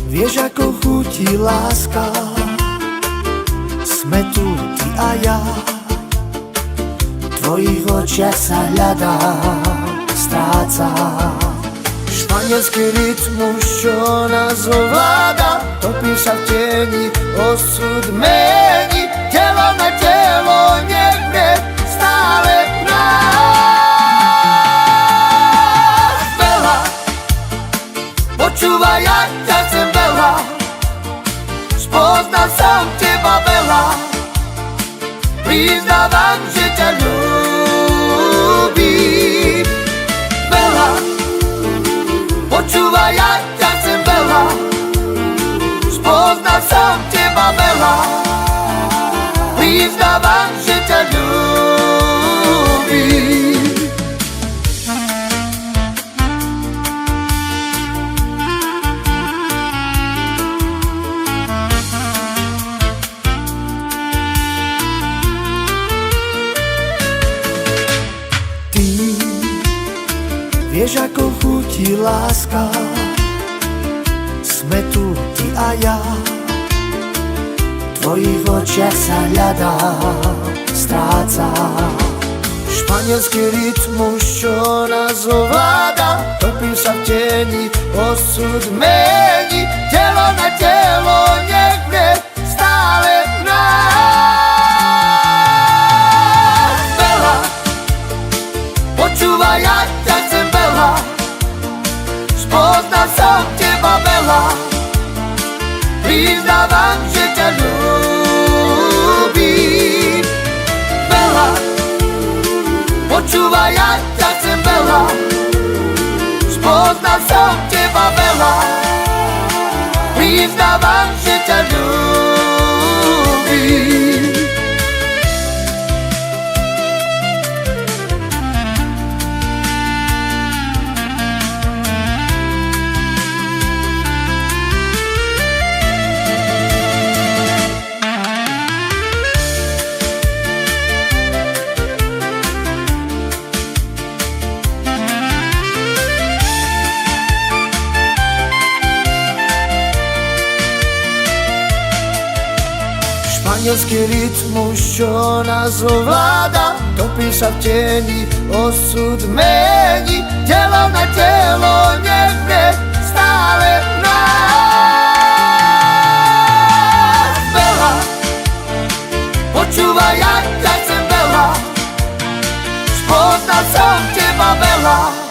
Vieš, ako chutí láska, sme tu ty a ja. V tvojich očiach sa hľadá, stráca. Španielský rytmus, čo nás ovláda, topím sa v tieni, osud mení. Telo na telo, nech mne stále nás. Veľa, počúvaj, ja ťa chcem veľa, spoznal som teba veľa, priznávam, že ťa ľúbim. Veľa, počúvaj, ja ťa chcem veľa, spoznal som teba veľa, priznávam, že ťa ľúbim. Vieš, ako chutí láska, sme tu ty a ja. V tvojich očiach sa hľadá, stráca. Španielský rytmus, čo nás ovláda, topím sa v tieni, osud mení. Telo na telo, nech mne stále nás. Veľa, počúvaj, ja ťa chcem veľa, spoznal som teba veľa, priznávam, že ťa ľúbim. Veľa, počúvaj, ja ťa chcem veľa, spoznal som teba veľa, priznávam, že ťa ľúbim. Španielský rytmus, čo nás ovláda, topím sa v tieni, osud mení. Telo na telo, nech mne stále nás. Veľa, počúvaj, ja ťa chcem veľa, spoznal som teba veľa,